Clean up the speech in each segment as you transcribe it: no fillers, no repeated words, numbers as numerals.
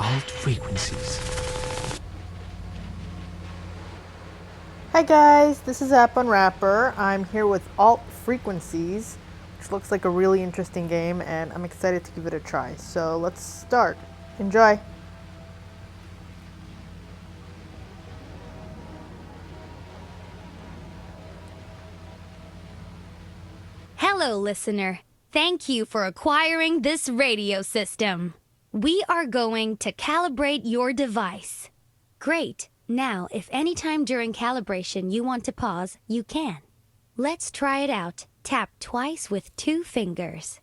alt frequencies. Hi guys, this is App Unwrapper. I'm here with Alt Frequencies, which looks like a really interesting game, and I'm excited to give it a try. So let's start. Enjoy. Hello, listener. Thank you for acquiring this radio system. We are going to calibrate your device. Great. Now, if anytime during calibration you want to pause, you can. Let's try it out. Tap twice with 2 fingers.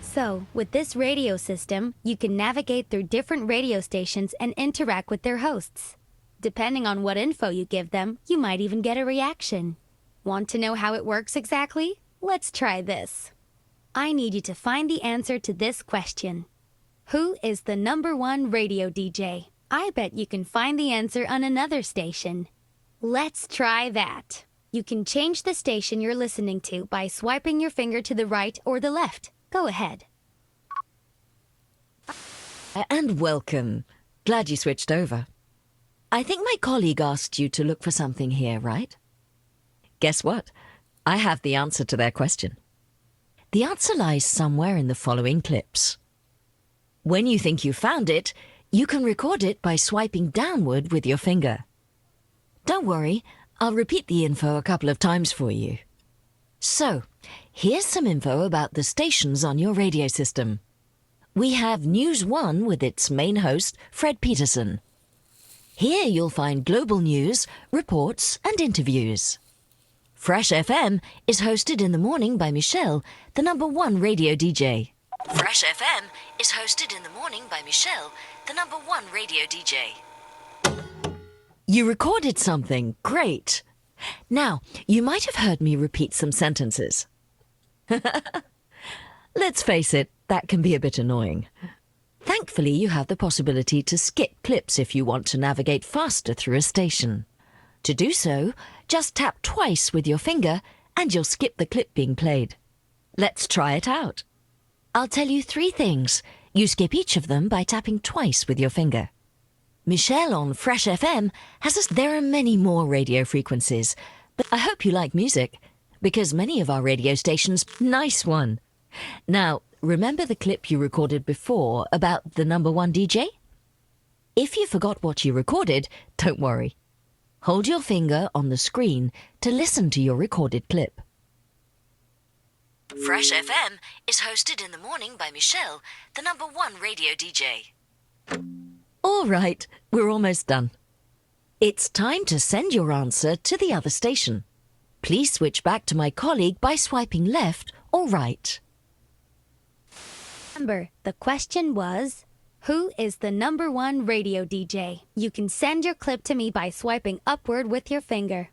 So, with this radio system, you can navigate through different radio stations and interact with their hosts. Depending on what info you give them, you might even get a reaction. Want to know how it works exactly? Let's try this. I need you to find the answer to this question. Who is the #1 radio DJ? I bet you can find the answer on another station. Let's try that. You can change the station you're listening to by swiping your finger to the right or the left. Go ahead. And welcome. Glad you switched over. I think my colleague asked you to look for something here, right? Guess what? I have the answer to their question. The answer lies somewhere in the following clips. When you think you found it, you can record it by swiping downward with your finger. Don't worry, I'll repeat the info a couple of times for you. So, here's some info about the stations on your radio system. We have News 1 with its main host, Fred Peterson. Here you'll find global news, reports and interviews. Fresh FM is hosted in the morning by Michelle, the #1 radio DJ. Fresh FM is hosted in the morning by Michelle, the #1 radio DJ. You recorded something. Great. Now, you might have heard me repeat some sentences. Let's face it, that can be a bit annoying. Thankfully, you have the possibility to skip clips if you want to navigate faster through a station. To do so, just tap twice with your finger and you'll skip the clip being played. Let's try it out. I'll tell you 3 things. You skip each of them by tapping twice with your finger. Michelle on Fresh FM has us. There are many more radio frequencies, but I hope you like music, because many of our radio stations... Nice one. Now, remember the clip you recorded before about the #1 DJ? If you forgot what you recorded, don't worry. Hold your finger on the screen to listen to your recorded clip. Fresh FM is hosted in the morning by Michelle, the #1 radio DJ. All right, we're almost done. It's time to send your answer to the other station. Please switch back to my colleague by swiping left or right. Remember, the question was, who is the #1 radio DJ? You can send your clip to me by swiping upward with your finger.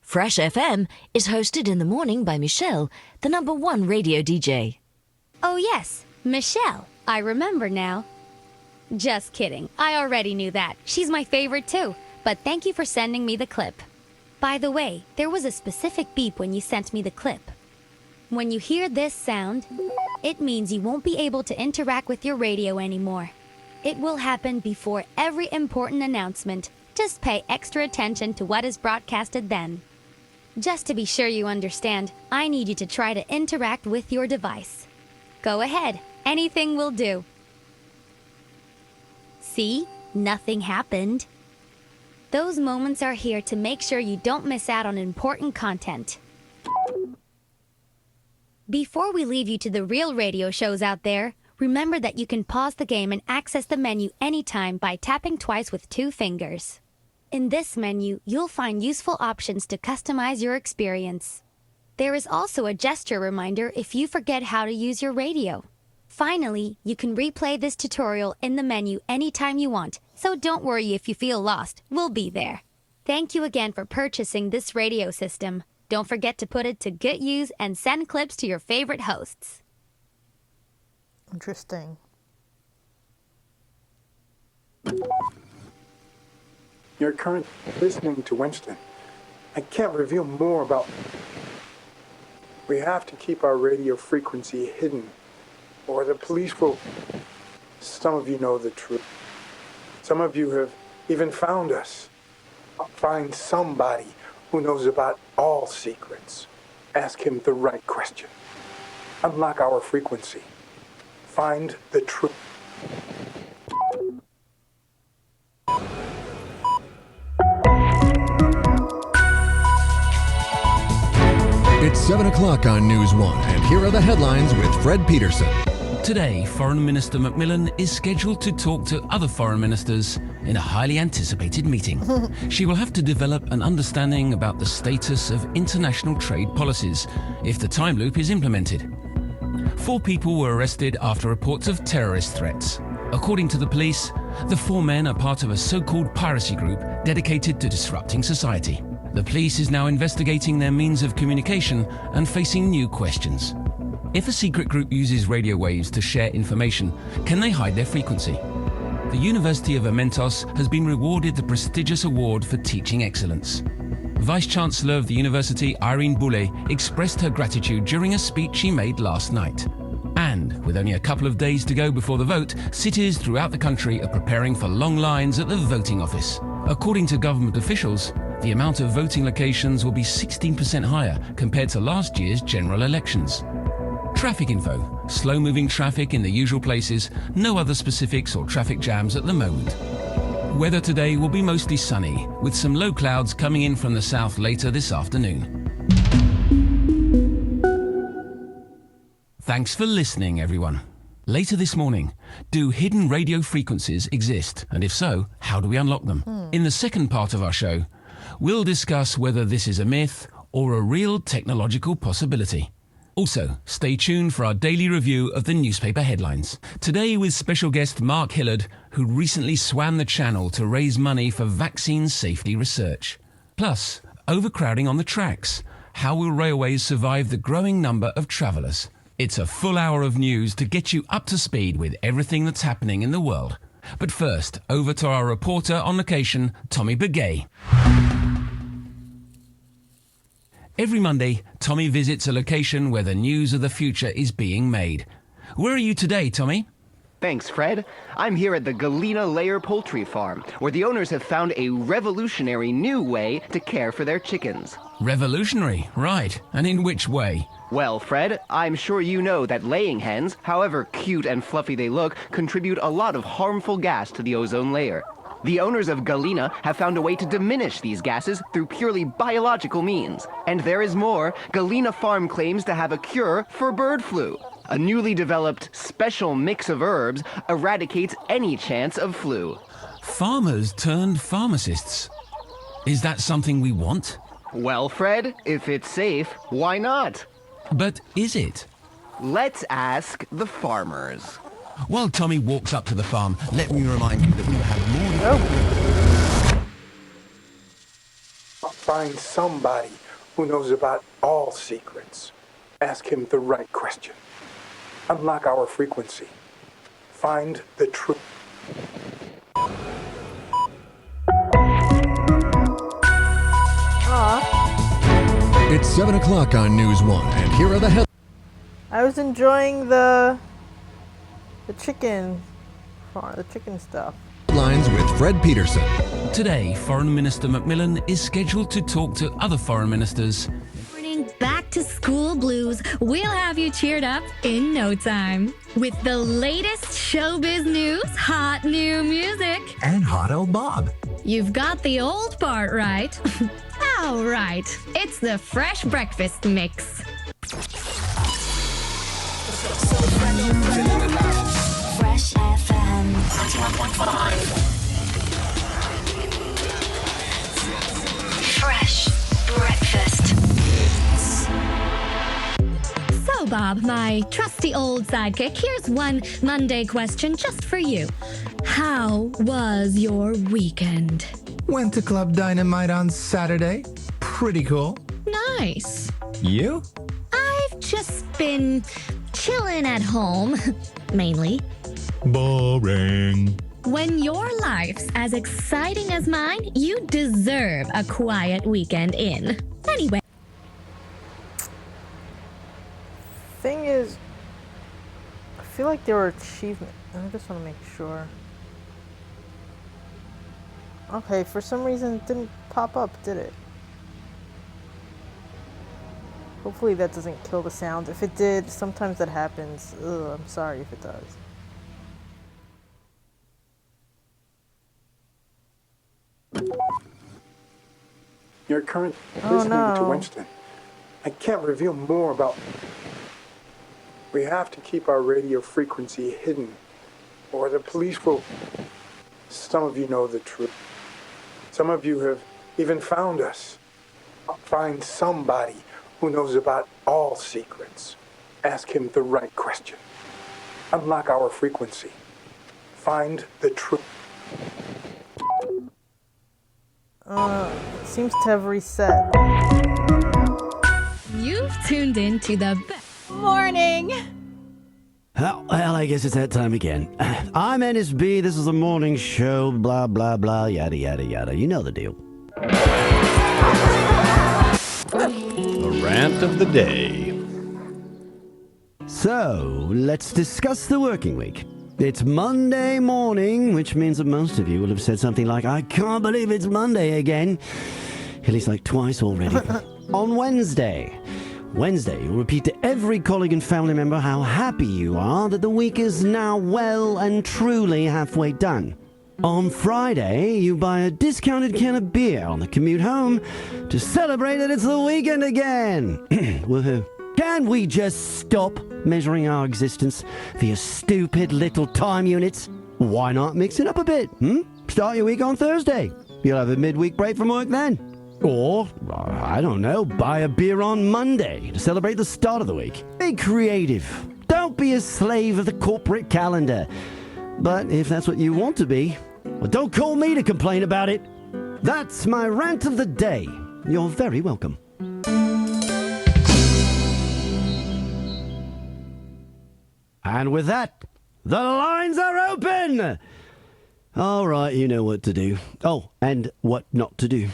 Fresh FM is hosted in the morning by Michelle, the #1 radio DJ. Oh yes, Michelle. I remember now. Just kidding. I already knew that. She's my favorite too. But thank you for sending me the clip. By the way, there was a specific beep when you sent me the clip. When you hear this sound, it means you won't be able to interact with your radio anymore. It will happen before every important announcement. Just pay extra attention to what is broadcasted then. Just to be sure you understand, I need you to try to interact with your device. Go ahead, anything will do. See? Nothing happened. Those moments are here to make sure you don't miss out on important content. Before we leave you to the real radio shows out there, remember that you can pause the game and access the menu anytime by tapping twice with 2 fingers. In this menu, you'll find useful options to customize your experience. There is also a gesture reminder if you forget how to use your radio. Finally, you can replay this tutorial in the menu anytime you want, so don't worry if you feel lost, we'll be there. Thank you again for purchasing this radio system. Don't forget to put it to good use and send clips to your favorite hosts. Interesting. You're currently listening to Winston, I can't reveal more about... We have to keep our radio frequency hidden, or the police will... Some of you know the truth. Some of you have even found us. Find somebody who knows about all secrets. Ask him the right question. Unlock our frequency. Find the truth. It's 7 o'clock on News 1, and here are the headlines with Fred Peterson. Today, Foreign Minister Macmillan is scheduled to talk to other foreign ministers in a highly anticipated meeting. She will have to develop an understanding about the status of international trade policies if the time loop is implemented. 4 people were arrested after reports of terrorist threats. According to the police, the 4 men are part of a so-called piracy group dedicated to disrupting society. The police is now investigating their means of communication and facing new questions. If a secret group uses radio waves to share information, can they hide their frequency? The University of Amentos has been rewarded the prestigious award for teaching excellence. Vice-Chancellor of the university, Irene Boulay, expressed her gratitude during a speech she made last night. And with only a couple of days to go before the vote, cities throughout the country are preparing for long lines at the voting office. According to government officials, the amount of voting locations will be 16% higher compared to last year's general elections. Traffic info. Slow-moving traffic in the usual places. No other specifics or traffic jams at the moment. Weather today will be mostly sunny, with some low clouds coming in from the south later this afternoon. Thanks for listening, everyone. Later this morning, do hidden radio frequencies exist? And if so, how do we unlock them? In the second part of our show, we'll discuss whether this is a myth or a real technological possibility. Also, stay tuned for our daily review of the newspaper headlines. Today with special guest Mark Hillard, who recently swam the channel to raise money for vaccine safety research. Plus, overcrowding on the tracks. How will railways survive the growing number of travellers? It's a full hour of news to get you up to speed with everything that's happening in the world. But first, over to our reporter on location, Tommy Begay. Every Monday, Tommy visits a location where the news of the future is being made. Where are you today, Tommy? Thanks, Fred. I'm here at the Galena Layer Poultry Farm, where the owners have found a revolutionary new way to care for their chickens. Revolutionary, right. And in which way? Well, Fred, I'm sure you know that laying hens, however cute and fluffy they look, contribute a lot of harmful gas to the ozone layer. The owners of Galena have found a way to diminish these gases through purely biological means. And there is more. Galena Farm claims to have a cure for bird flu. A newly developed special mix of herbs eradicates any chance of flu. Farmers turned pharmacists. Is that something we want? Well, Fred, if it's safe, why not? But is it? Let's ask the farmers. While Tommy walks up to the farm, let me remind you that we will have more... Find somebody who knows about all secrets. Ask him the right question. Unlock our frequency. Find the truth. It's 7 o'clock on News 1, and here are the headlines. I was enjoying the chicken stuff. Headlines with Fred Peterson. Today, Foreign Minister Macmillan is scheduled to talk to other foreign ministers. Morning back to school blues. We'll have you cheered up in no time. With the latest showbiz news, hot new music. And Hot Old Bob. You've got the old part right. All right. It's the Fresh Breakfast Mix. Fresh FM 91.5. Fresh Breakfast. So, Bob, my trusty old sidekick, here's one Monday question just for you. How was your weekend? Went to Club Dynamite on Saturday. Pretty cool. Nice. You? I've just been chilling at home, mainly. Boring. When your life's as exciting as mine, you deserve a quiet weekend in. Anyway. Thing is, I feel like there were achievements. I just want to make sure. Okay, for some reason it didn't pop up, did it? Hopefully that doesn't kill the sound. If it did, sometimes that happens. Ugh, I'm sorry if it does. Your current Oh, listening to no. Winston. I can't reveal more about. We have to keep our radio frequency hidden, or the police will. Some of you know the truth. Some of you have even found us. Find somebody who knows about all secrets. Ask him the right question. Unlock our frequency. Find the truth. It seems to have reset. You've tuned in to the best morning. Well, I guess it's that time again. I'm NSB, this is the morning show, blah, blah, blah, yada, yada, yada. You know the deal. The rant of the day. So, let's discuss the working week. It's Monday morning, which means that most of you will have said something like, I can't believe it's Monday again. At least like twice already. On Wednesday, you'll repeat to every colleague and family member how happy you are that the week is now well and truly halfway done. On Friday, you buy a discounted can of beer on the commute home to celebrate that it's the weekend again. Woohoo. Can we just stop measuring our existence via stupid little time units? Why not mix it up a bit? Start your week on Thursday. You'll have a midweek break from work then. Or, I don't know, buy a beer on Monday to celebrate the start of the week. Be creative. Don't be a slave of the corporate calendar. But if that's what you want to be, well, don't call me to complain about it. That's my rant of the day. You're very welcome. And with that, the lines are open! All right, you know what to do. Oh, and what not to do.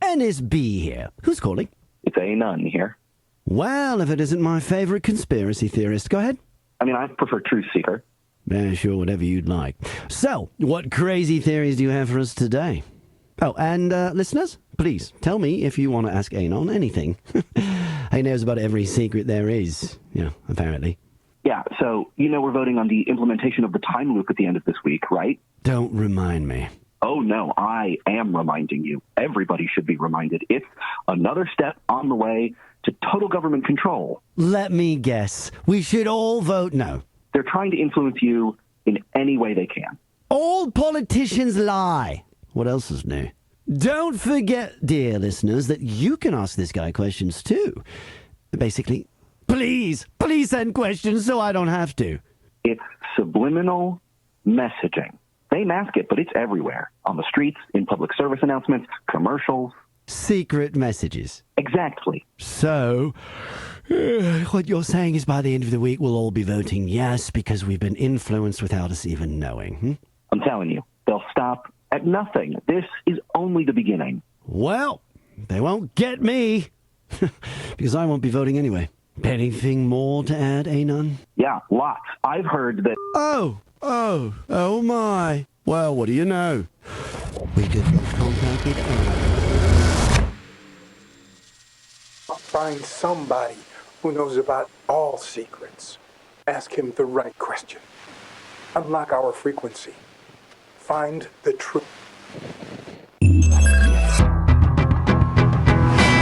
NSB here. Who's calling? It's Anon here. Well, if it isn't my favorite conspiracy theorist, go ahead. I mean, I prefer Truth Seeker. Yeah, sure, whatever you'd like. So, what crazy theories do you have for us today? Oh, and listeners, please tell me if you want to ask Anon anything. He knows about every secret there is, apparently. Yeah, so, we're voting on the implementation of the time loop at the end of this week, right? Don't remind me. Oh, no, I am reminding you. Everybody should be reminded. It's another step on the way to total government control. Let me guess. We should all vote no. They're trying to influence you in any way they can. All politicians lie. What else is new? Don't forget, dear listeners, that you can ask this guy questions too. Basically, please send questions so I don't have to. It's subliminal messaging. They mask it, but it's everywhere. On the streets, in public service announcements, commercials. Secret messages. Exactly. So, what you're saying is by the end of the week we'll all be voting yes because we've been influenced without us even knowing. I'm telling you, they'll stop at nothing. This is only the beginning. Well, they won't get me because I won't be voting anyway. Anything more to add, Anon? Yeah, lots. I've heard that... Oh my. Well, what do you know? We just got contacted. Find somebody who knows about all secrets. Ask him the right question. Unlock our frequency. Find the truth.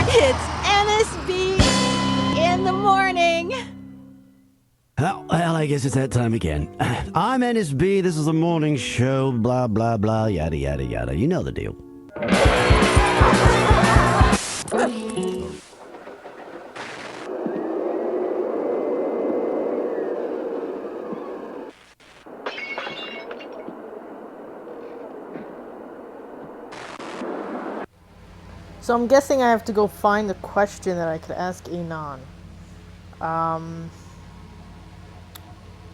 It's NSB in the morning. Well, I guess it's that time again. I'm NSB, this is the morning show, blah, blah, blah, yada, yada, yada. You know the deal. So I'm guessing I have to go find the question that I could ask Anon.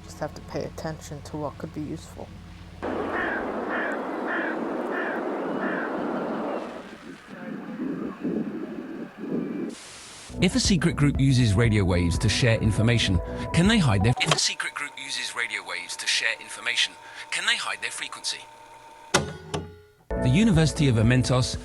Just have to pay attention to what could be useful. If a secret group uses radio waves to share information, can they hide their... If a secret group uses radio waves to share information, can they hide their frequency? The University of Amentos...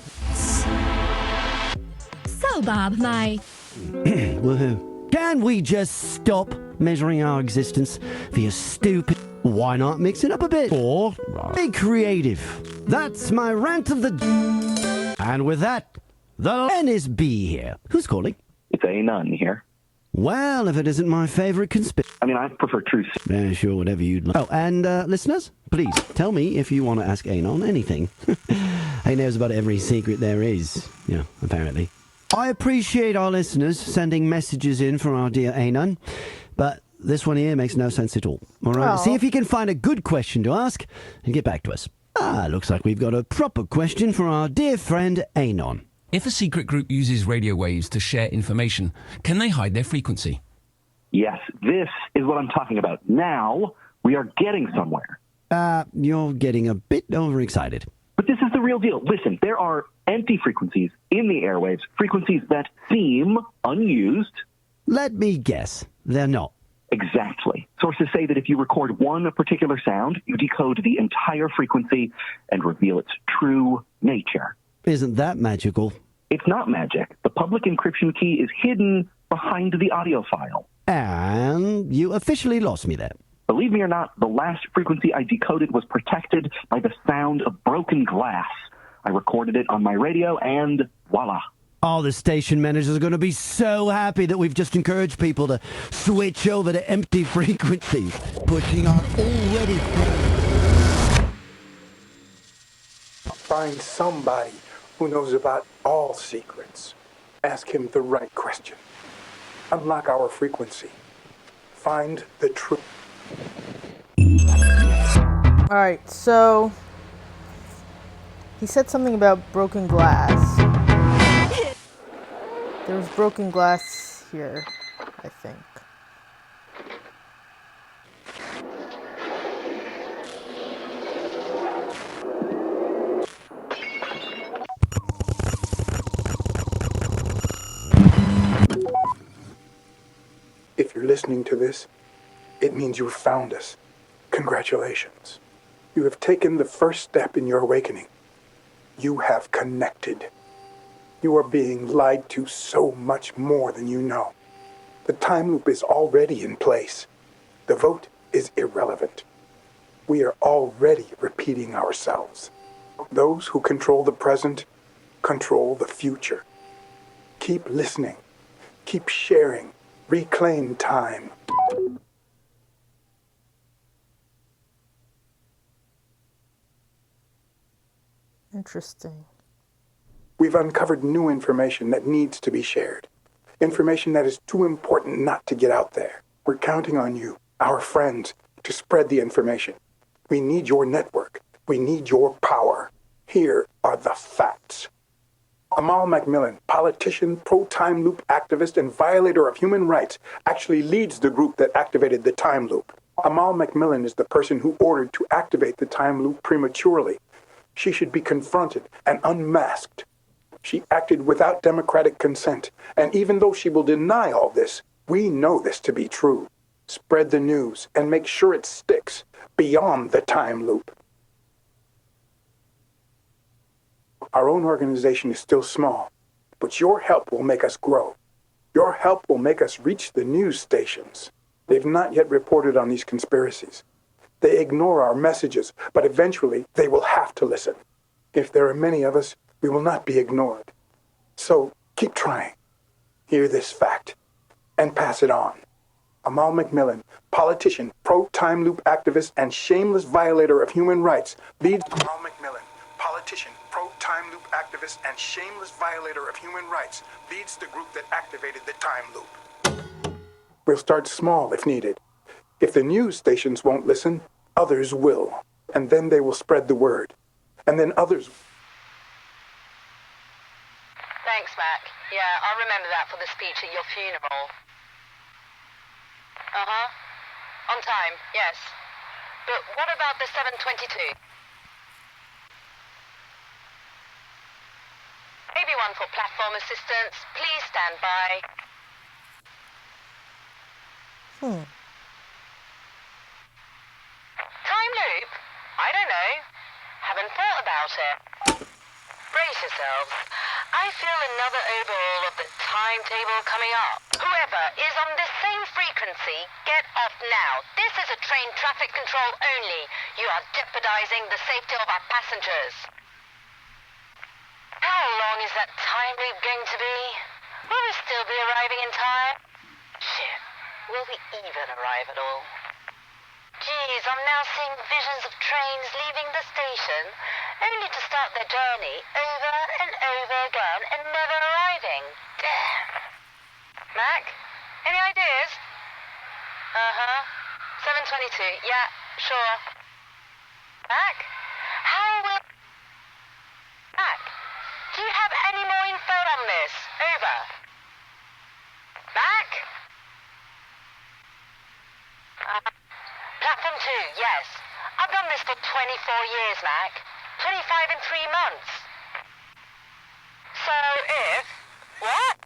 So, Bob, my... Woohoo. Can we just stop measuring our existence via stupid... Why not mix it up a bit? Or be creative. That's my rant of the... And with that, the NSB here. Who's calling? It's a nun here. Well, if it isn't my favorite conspiracy... I mean, I prefer truth. Yeah, sure, whatever you'd like. Oh, and listeners, please tell me if you want to ask Anon anything. He knows about every secret there is, apparently. I appreciate our listeners sending messages in for our dear Anon, but this one here makes no sense at all. All right, Oh. see if you can find a good question to ask and get back to us. Looks like we've got a proper question for our dear friend Anon. If a secret group uses radio waves to share information, can they hide their frequency? Yes, this is what I'm talking about. Now, we are getting somewhere. You're getting a bit overexcited. But this is the real deal. Listen, there are empty frequencies in the airwaves, frequencies that seem unused. Let me guess. They're not. Exactly. Sources say that if you record one particular sound, you decode the entire frequency and reveal its true nature. Isn't that magical? It's not magic. The public encryption key is hidden behind the audio file. And you officially lost me there. Believe me or not, the last frequency I decoded was protected by the sound of broken glass. I recorded it on my radio and voila. Oh, the station managers are going to be so happy that we've just encouraged people to switch over to empty frequencies, pushing on already. Find somebody who knows about all secrets. Ask him the right question. Unlock our frequency. Find the truth. Alright, so he said something about broken glass. There was broken glass here, I think. If you're listening to this, it means you've found us. Congratulations. You have taken the first step in your awakening. You have connected. You are being lied to so much more than you know. The time loop is already in place. The vote is irrelevant. We are already repeating ourselves. Those who control the present control the future. Keep listening. Keep sharing. Reclaim time. Interesting. We've uncovered new information that needs to be shared. Information that is too important not to get out there. We're counting on you, our friends, to spread the information. We need your network. We need your power. Here are the facts. Amal Macmillan, politician, pro-time loop activist, and violator of human rights, actually leads the group that activated the time loop. Amal Macmillan is the person who ordered to activate the time loop prematurely. She should be confronted and unmasked. She acted without democratic consent, and even though she will deny all this, we know this to be true. Spread the news and make sure it sticks beyond the time loop. Our own organization is still small, but your help will make us grow. Your help will make us reach the news stations. They've not yet reported on these conspiracies. They ignore our messages, but eventually they will have to listen. If there are many of us, we will not be ignored. So keep trying. Hear this fact and pass it on. Amal Macmillan, politician, pro-time loop activist, and shameless violator of human rights, leads Amal Macmillan, politician, pro-time loop activist, and shameless violator of human rights, leads the group that activated the time loop. We'll start small if needed. If the news stations won't listen, others will. And then they will spread the word. And then others... Thanks, Mac. Yeah, I'll remember that for the speech at your funeral. On time, yes. But what about the 7:22? Everyone for platform assistance, please stand by. Time loop? I don't know. Haven't thought about it. Brace yourselves. I feel another overhaul of the timetable coming up. Whoever is on this same frequency, get off now. This is a train traffic control only. You are jeopardizing the safety of our passengers. How long is that time loop going to be? Will we still be arriving in time? Shit. Will we even arrive at all? Geez, I'm now seeing visions of trains leaving the station, only to start their journey over and over again and never arriving. Damn. Mac, any ideas? 7:22. Yeah, sure. Mac, how will... Mac, do you have any more info on this? Over. Mac? Platform 2, yes. I've done this for 24 years, Mac. 25 in 3 months. So if... What?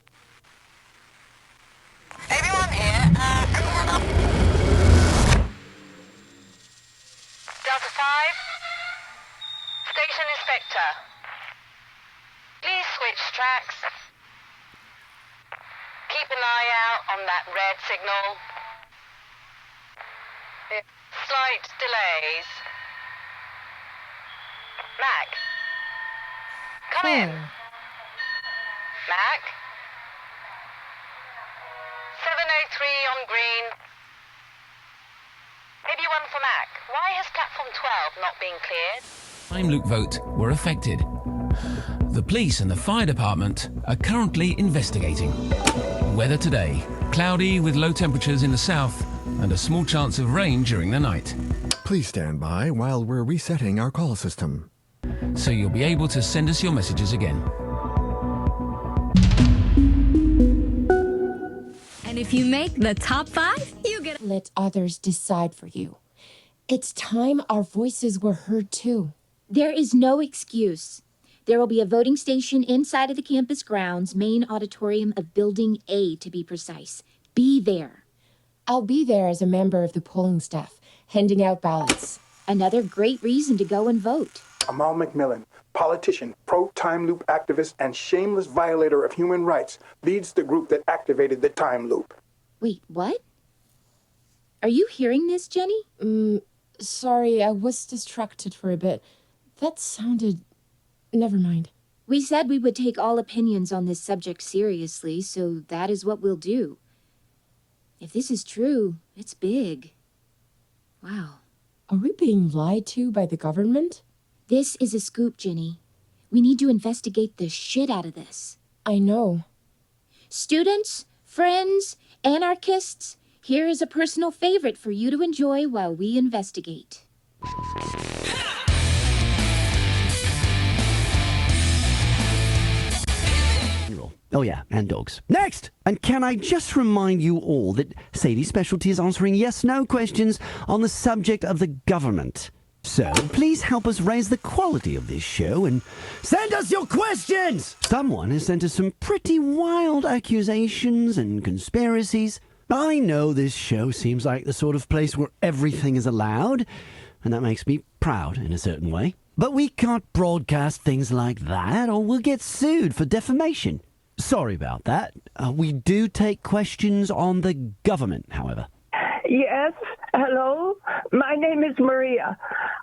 Everyone here, Delta 5? Station Inspector. Please switch tracks. Keep an eye out on that red signal. Slight delays. Mac. Come in. Mac. 7:03 on green. Maybe one for Mac. Why has platform 12 not been cleared? Time loop vote were affected. The police and the fire department are currently investigating. Weather today, cloudy with low temperatures in the south and a small chance of rain during the night. Please stand by while we're resetting our call system. So you'll be able to send us your messages again. And if you make the top 5, you get... Let others decide for you. It's time our voices were heard too. There is no excuse. There will be a voting station inside of the campus grounds, main auditorium of Building A to be precise. Be there. I'll be there as a member of the polling staff, handing out ballots. Another great reason to go and vote. Amal McMillan, politician, pro-time loop activist, and shameless violator of human rights, leads the group that activated the time loop. Wait, what? Are you hearing this, Jenny? Sorry, I was distracted for a bit. That sounded... Never mind. We said we would take all opinions on this subject seriously, so that is what we'll do. If this is true, it's big. Wow. Are we being lied to by the government? This is a scoop, Jenny. We need to investigate the shit out of this. I know. Students, friends, anarchists, here is a personal favorite for you to enjoy while we investigate. Oh yeah, and dogs. Next! And can I just remind you all that Sadie's specialty is answering yes-no questions on the subject of the government. So, please help us raise the quality of this show and send us your questions! Someone has sent us some pretty wild accusations and conspiracies. I know this show seems like the sort of place where everything is allowed, and that makes me proud in a certain way. But we can't broadcast things like that, or we'll get sued for defamation. Sorry about that. We do take questions on the government, however. Yes, hello. My name is Maria.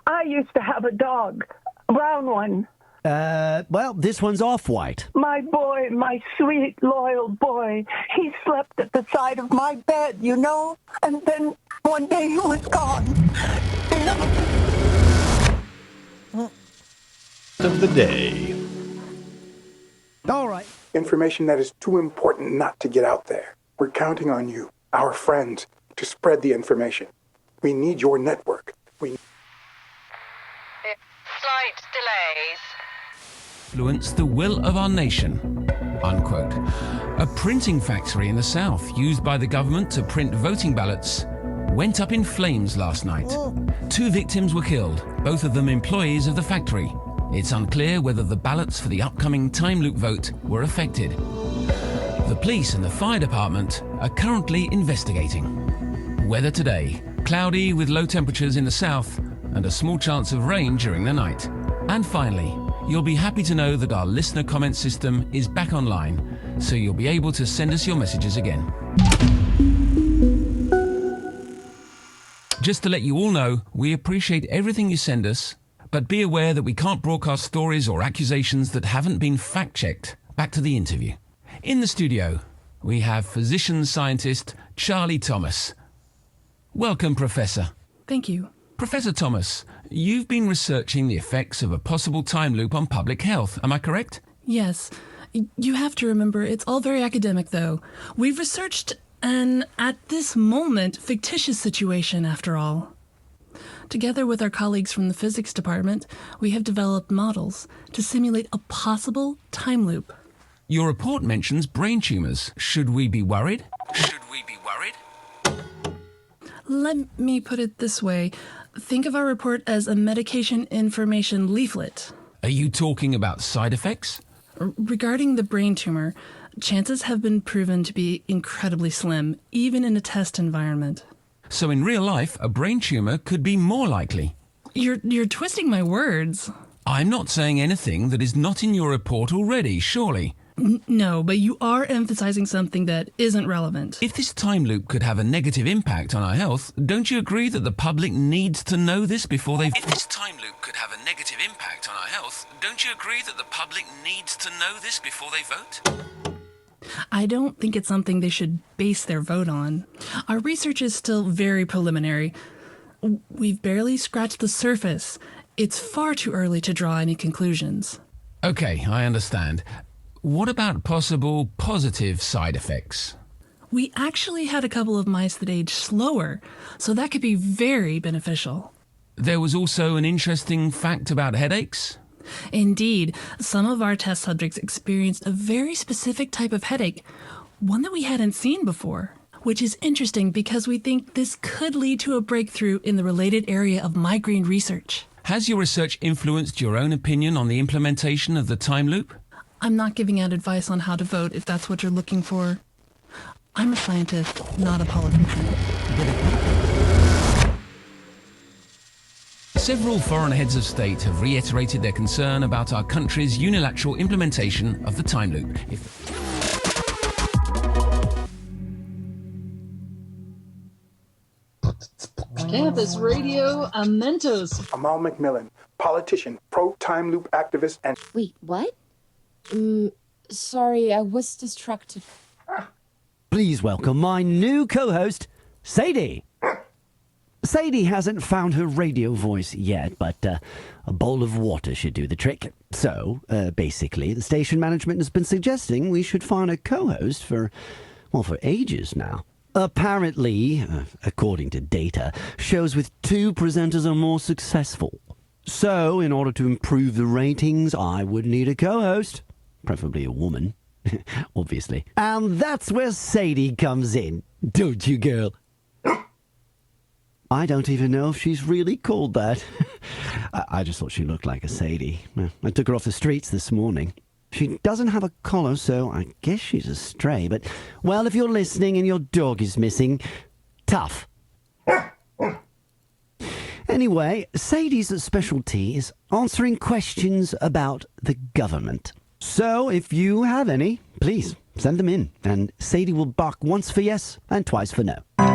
I used to have a dog, a brown one. Well, this one's off-white. My boy, my sweet, loyal boy, he slept at the side of my bed, you know? And then one day he was gone. Of the day. All right. Information that is too important not to get out there. We're counting on you, our friends, to spread the information. We need your network. Slight delays. Influence the will of our nation, unquote. A printing factory in the south used by the government to print voting ballots went up in flames last night. 2 victims were killed, both of them employees of the factory. It's unclear whether the ballots for the upcoming time loop vote were affected. The police and the fire department are currently investigating. Weather today, cloudy with low temperatures in the south and a small chance of rain during the night. And finally, you'll be happy to know that our listener comment system is back online, so you'll be able to send us your messages again. Just to let you all know, we appreciate everything you send us, but be aware that we can't broadcast stories or accusations that haven't been fact-checked. Back to the interview. In the studio, we have physician-scientist Charlie Thomas. Welcome, Professor. Thank you. Professor Thomas, you've been researching the effects of a possible time loop on public health, am I correct? Yes. You have to remember, it's all very academic, though. We've researched an, at this moment, fictitious situation, after all. Together with our colleagues from the physics department, we have developed models to simulate a possible time loop. Your report mentions brain tumors. Should we be worried? Let me put it this way. Think of our report as a medication information leaflet. Are you talking about side effects? Regarding the brain tumor, chances have been proven to be incredibly slim, even in a test environment. So in real life, a brain tumor could be more likely. You're twisting my words. I'm not saying anything that is not in your report already, surely. No, but you are emphasizing something that isn't relevant. If this time loop could have a negative impact on our health, don't you agree that the public needs to know this before they... If this time loop could have a negative impact on our health, don't you agree that the public needs to know this before they vote? I don't think it's something they should base their vote on. Our research is still very preliminary. We've barely scratched the surface. It's far too early to draw any conclusions. Okay, I understand. What about possible positive side effects? We actually had a couple of mice that aged slower, so that could be very beneficial. There was also an interesting fact about headaches? Indeed, some of our test subjects experienced a very specific type of headache, one that we hadn't seen before, which is interesting because we think this could lead to a breakthrough in the related area of migraine research. Has your research influenced your own opinion on the implementation of the time loop? I'm not giving out advice on how to vote if that's what you're looking for. I'm a scientist, not a politician. Several foreign heads of state have reiterated their concern about our country's unilateral implementation of the time loop. Campus Radio Amentos. Amal McMillan, politician, pro-time loop activist, and... Wait, what? Sorry, I was distracted. Please welcome my new co-host, Sadie. Sadie hasn't found her radio voice yet, but a bowl of water should do the trick. So, basically, the station management has been suggesting we should find a co-host for ages now. Apparently, according to data, shows with two presenters are more successful. So, in order to improve the ratings, I would need a co-host. Preferably a woman, obviously. And that's where Sadie comes in, don't you, girl? I don't even know if she's really called that. I just thought she looked like a Sadie. I took her off the streets this morning. She doesn't have a collar, so I guess she's a stray. But, well, if you're listening and your dog is missing, tough. Anyway, Sadie's specialty is answering questions about the government. So, if you have any, please send them in, and Sadie will bark once for yes and twice for no. Am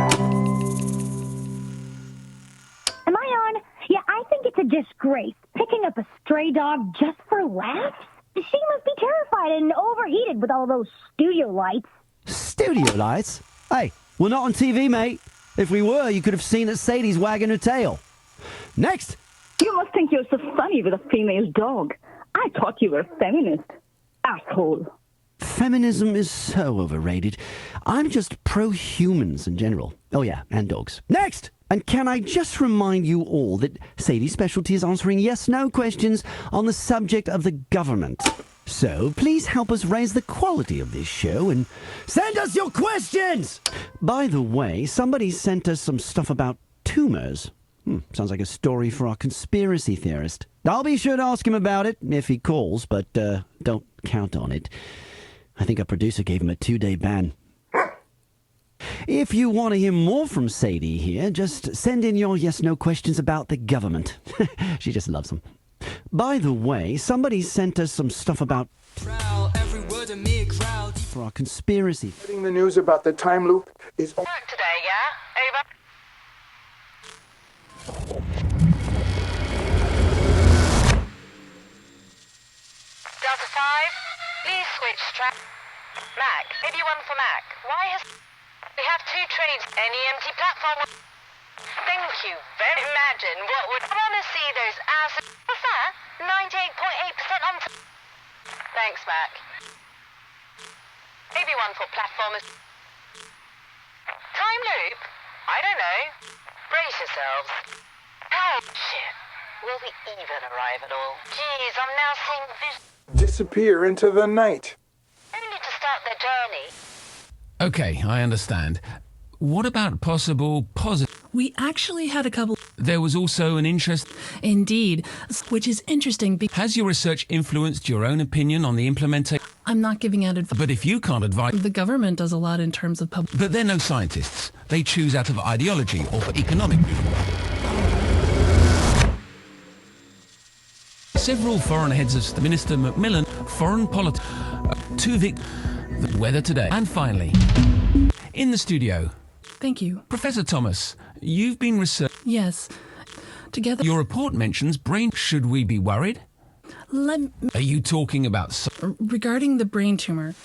I on? Yeah, I think it's a disgrace. Picking up a stray dog just for laughs? She must be terrified and overheated with all those studio lights. Studio lights? Hey, we're not on TV, mate. If we were, you could have seen that Sadie's wagging her tail. Next! You must think you're so funny with a female dog. I thought you were a feminist. Asshole. Feminism is so overrated. I'm just pro-humans in general. Oh yeah, and dogs. Next! And can I just remind you all that Sadie's specialty is answering yes-no questions on the subject of the government. So please help us raise the quality of this show and send us your questions! By the way, somebody sent us some stuff about tumors. Sounds like a story for our conspiracy theorist. I'll be sure to ask him about it if he calls, but don't count on it. I think our producer gave him a 2-day ban. If you want to hear more from Sadie here, just send in your yes-no questions about the government. She just loves them. By the way, somebody sent us some stuff about for our conspiracy. Getting the news about the time loop is Work today, yeah? Over. Delta 5, please switch track. Mac, maybe one for Mac. Why has... We have 2 trains, any empty platform... Thank you very... Imagine what would... I want to see those asses... What's that? 98.8% on... Thanks, Mac. Maybe one for platformers... Time loop? I don't know. Brace yourselves. Oh, shit. Will we even arrive at all? Jeez, I'm now seeing visions. disappear into the night. Only to start their journey. Okay, I understand. What about possible positive? We actually had a couple. There was also an interest. Indeed, which is interesting because Has your research influenced your own opinion on the implementation? I'm not giving out advice. But if you can't advise... The government does a lot in terms of public. But they're no scientists. They choose out of ideology or for economic reasons. Several foreign heads of Minister Macmillan, foreign politics, the weather today. And finally, in the studio. Thank you. Professor Thomas, you've been researching. Yes. Together. Your report mentions brain. Should we be worried? Are you talking about... Regarding the brain tumor.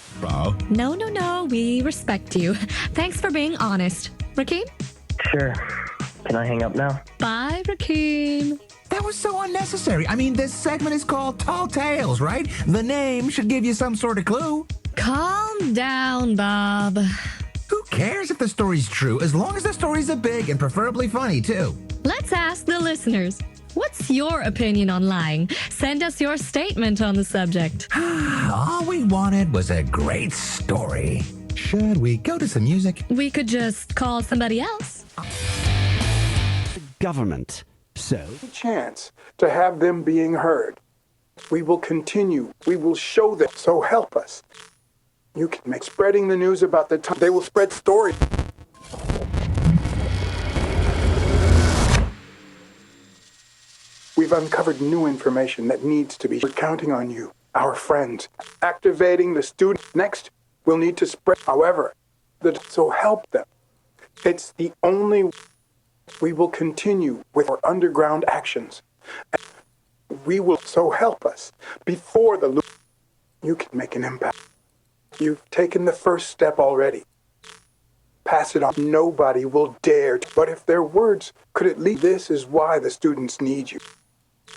No. We respect you. Thanks for being honest. Rakeem? Sure. Can I hang up now? Bye, Rakeem. That was so unnecessary. I mean, this segment is called Tall Tales, right? The name should give you some sort of clue. Calm down, Bob. Who cares if the story's true, as long as the story's a big and preferably funny, too? Let's ask the listeners. What's your opinion on lying? Send us your statement on the subject. All we wanted was a great story. Should we go to some music? We could just call somebody else. Government. So? Chance to have them being heard. We will continue. We will show them. So help us. You can make spreading the news about the time. They will spread stories. We've uncovered new information that needs to be. We're counting on you, our friends. Activating the student. Next, we'll need to spread. However, so help them. It's the only. We will continue with our underground actions. We will so help us before the loop. You can make an impact. You've taken the first step already. Pass it on. Nobody will dare. But if their words could at least, this is why the students need you.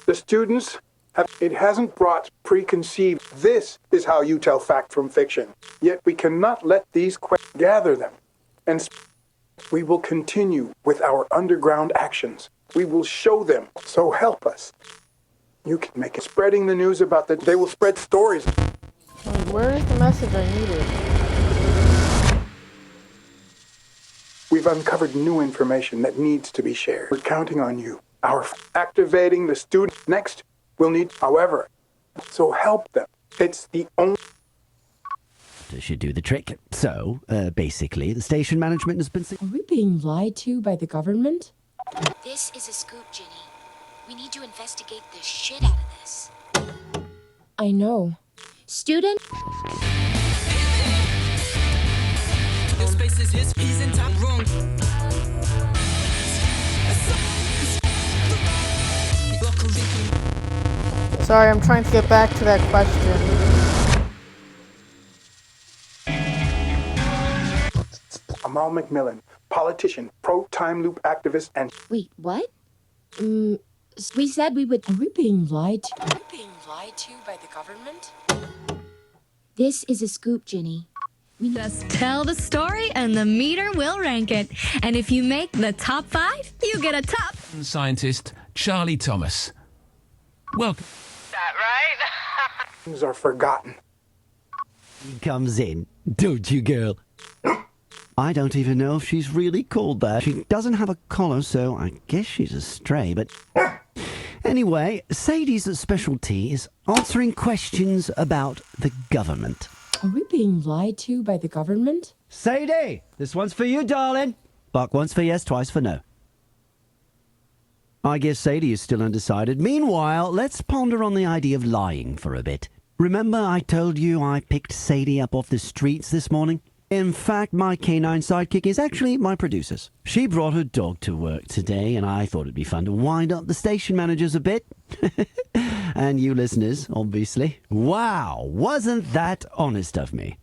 The students have, it hasn't brought preconceived. This is how you tell fact from fiction. Yet we cannot let these gather them. And we will continue with our underground actions. We will show them. So help us. You can make it. Spreading the news about that. They will spread stories. Where is the message I needed? We've uncovered new information that needs to be shared. We're counting on you. Our activating the student. Next, we'll need, however, so help them. It's the only. Should do the trick. So, basically, the station management has been... Are we being lied to by the government? This is a scoop, Ginny. We need to investigate the shit out of this. I know. Student? Sorry, I'm trying to get back to that question. Amal Macmillan, politician, pro-time loop activist, and... Wait, what? We said we would... Are we being lied to? Are we being lied to by the government? This is a scoop, Ginny. We just tell the story and the meter will rank it. And if you make the top 5, you get a top... Scientist Charlie Thomas. Welcome. That right? Things are forgotten. He comes in, don't you, girl? I don't even know if she's really called that. She doesn't have a collar, so I guess she's a stray, but... Anyway, Sadie's specialty is answering questions about the government. Are we being lied to by the government? Sadie, this one's for you, darling. Bark once for yes, twice for no. I guess Sadie is still undecided. Meanwhile, let's ponder on the idea of lying for a bit. Remember I told you I picked Sadie up off the streets this morning? In fact, my canine sidekick is actually my producer's. She brought her dog to work today, and I thought it'd be fun to wind up the station managers a bit. And you listeners, obviously. Wow, wasn't that honest of me?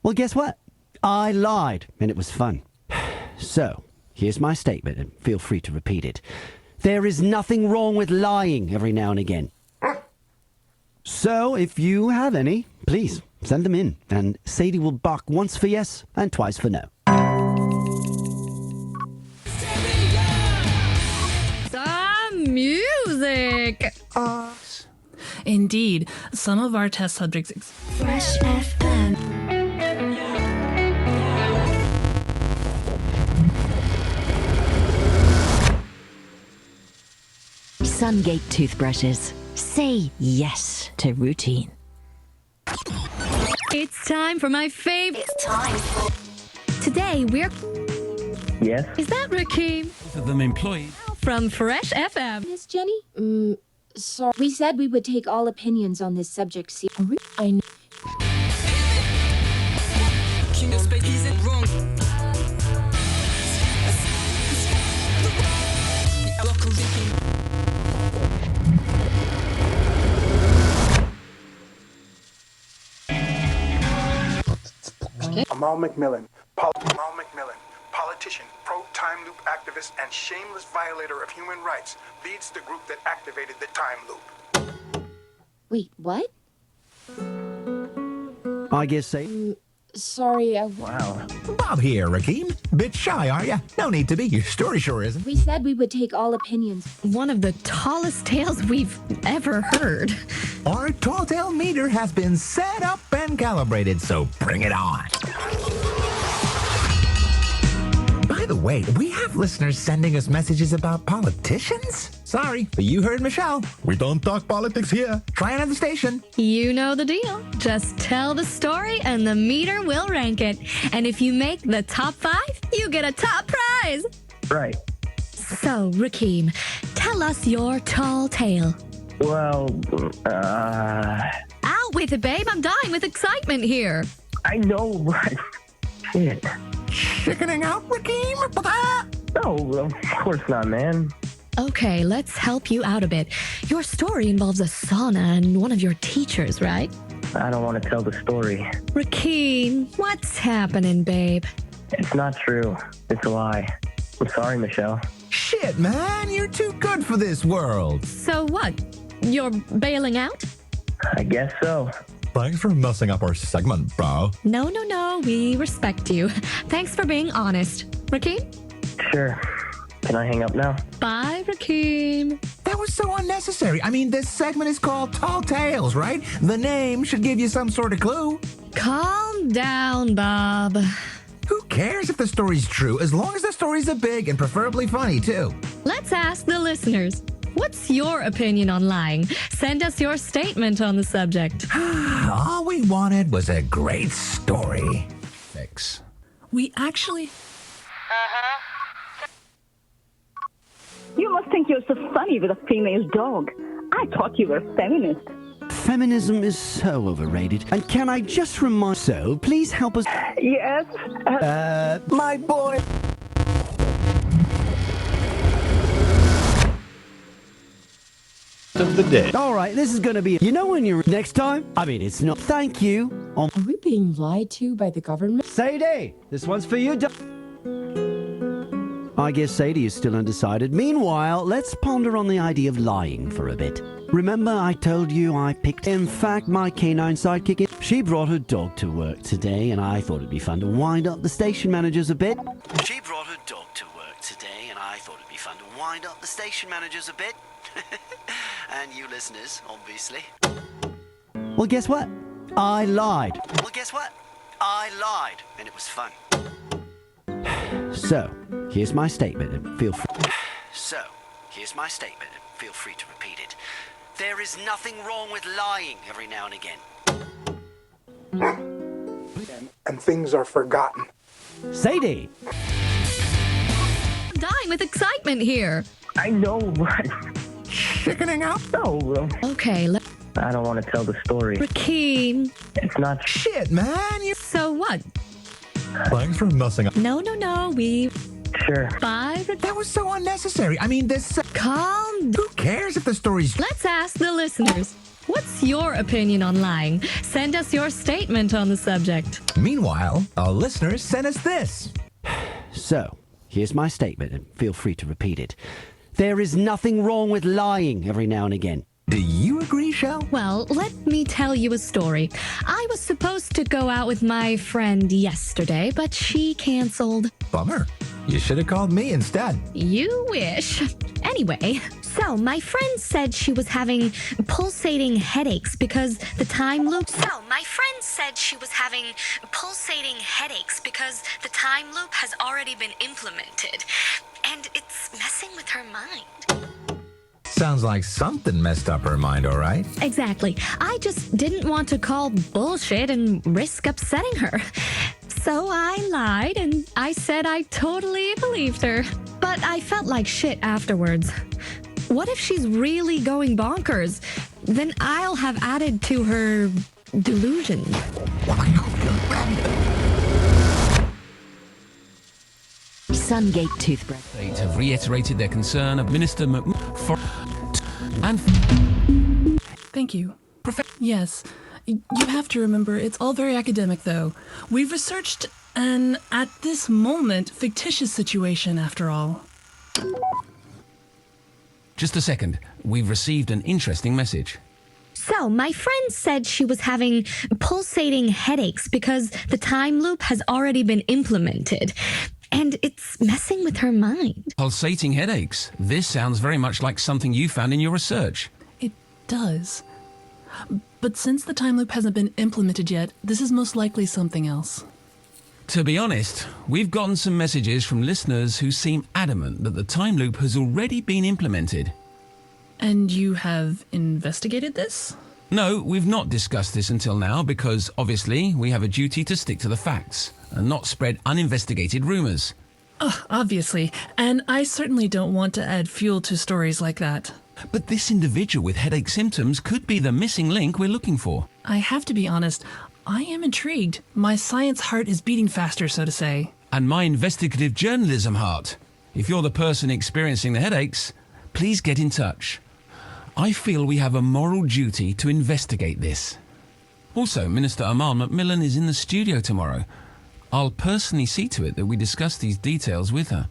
Well, guess what? I lied, and it was fun. So, here's my statement, and feel free to repeat it. There is nothing wrong with lying every now and again. So, if you have any, please send them in, and Sadie will bark once for yes and twice for no. Some music! Indeed, some of our test subjects... Fresh FM. Sungate toothbrushes. Say yes to routine. It's time for my favorite. It's time for... Today we're... Yes? Is that Rakeem? Both of them employed. From Fresh FM. Miss Jenny? Sorry. We said we would take all opinions on this subject seriously. I know. Amal McMillan, politician, pro-time loop activist, and shameless violator of human rights, leads the group that activated the time loop. Wait, what? I guess Sadie... Sorry, Wow. Bob here, Rakeem. Bit shy, are ya? No need to be. Your story sure isn't. We said we would take all opinions. One of the tallest tales we've ever heard. Our tall tale meter has been set up and calibrated, so bring it on. By the way, we have listeners sending us messages about politicians. Sorry, but you heard Michelle. We don't talk politics here. Try another station. You know the deal. Just tell the story and the meter will rank it. And if you make the top 5, you get a top prize. Right. So, Rakeem, tell us your tall tale. Well, Out with it, babe. I'm dying with excitement here. I know, but... Shit. Chickening out, Rakeem? No, of course not, man. Okay, let's help you out a bit. Your story involves a sauna and one of your teachers, right? I don't want to tell the story. Rakeem, what's happening, babe? It's not true. It's a lie. I'm sorry, Michelle. Shit, man. You're too good for this world. So what? You're bailing out? I guess so. Thanks for messing up our segment, bro. No. We respect you. Thanks for being honest. Rakeem? Sure. Can I hang up now? Bye, Rakeem. That was so unnecessary. I mean, this segment is called Tall Tales, right? The name should give you some sort of clue. Calm down, Bob. Who cares if the story's true, as long as the story's a big and preferably funny, too? Let's ask the listeners. What's your opinion on lying? Send us your statement on the subject. All we wanted was a great story. Fix. We actually... You must think you're so funny with a female dog. I thought you were a feminist. Feminism is so overrated. And can I just remind... So, please help us... Yes? My boy. Of the day. All right, this is going to be... You know when you're... Next time? I mean, it's not... Thank you. Are we being lied to by the government? Sadie, this one's for you. I guess Sadie is still undecided. Meanwhile, let's ponder on the idea of lying for a bit. Remember I told you I picked... In fact, my canine sidekick... She brought her dog to work today, and I thought it'd be fun to wind up the station managers a bit. She brought her dog to work today, and I thought it'd be fun to wind up the station managers a bit. And you listeners, obviously. Well, guess what? I lied. And it was fun. So, here's my statement and feel free. So, here's my statement and feel free to repeat it. There is nothing wrong with lying every now and again. And things are forgotten. Sadie! I'm dying with excitement here. I know, but chickening out though. Okay, I don't want to tell the story. Rakeem. It's not Shit, man. You So what? Thanks for messing up. No, we... Sure. 5... That was so unnecessary. I mean, this... Calm. Who cares if the story's... Let's ask the listeners. What's your opinion on lying? Send us your statement on the subject. Meanwhile, our listeners sent us this. So, here's my statement and feel free to repeat it. There is nothing wrong with lying every now and again. Do you agree, Shell? Well, let me tell you a story. I was supposed to go out with my friend yesterday, but she canceled. Bummer. You should have called me instead. You wish. Anyway, so my friend said she was having pulsating headaches because the time loop... has already been implemented, and it's messing with her mind. Sounds like something messed up her mind, all right? Exactly. I just didn't want to call bullshit and risk upsetting her. So I lied and I said I totally believed her. But I felt like shit afterwards. What if she's really going bonkers? Then I'll have added to her delusion. Sungate toothbrush. They have reiterated their concern of Minister for and Thank you. Yes. You have to remember, it's all very academic, though. We've researched an, at this moment, fictitious situation, after all. Just a second. We've received an interesting message. So, my friend said she was having pulsating headaches because the time loop has already been implemented. And it's messing with her mind. Pulsating headaches. This sounds very much like something you found in your research. It does. But since the time loop hasn't been implemented yet, this is most likely something else. To be honest, we've gotten some messages from listeners who seem adamant that the time loop has already been implemented. And you have investigated this? No, we've not discussed this until now because, obviously, we have a duty to stick to the facts and not spread uninvestigated rumors. Obviously. And I certainly don't want to add fuel to stories like that. But this individual with headache symptoms could be the missing link we're looking for. I have to be honest, I am intrigued. My science heart is beating faster, so to say. And my investigative journalism heart. If you're the person experiencing the headaches, please get in touch. I feel we have a moral duty to investigate this. Also, Minister Amal Macmillan is in the studio tomorrow. I'll personally see to it that we discuss these details with her.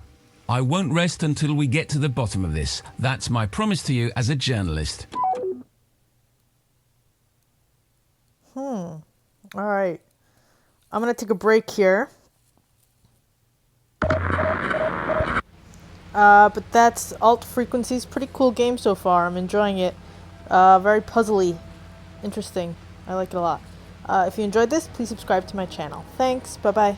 I won't rest until we get to the bottom of this. That's my promise to you as a journalist. All right. I'm going to take a break here. But that's Alt Frequencies. Pretty cool game so far. I'm enjoying it. Very puzzly. Interesting. I like it a lot. If you enjoyed this, please subscribe to my channel. Thanks. Bye-bye.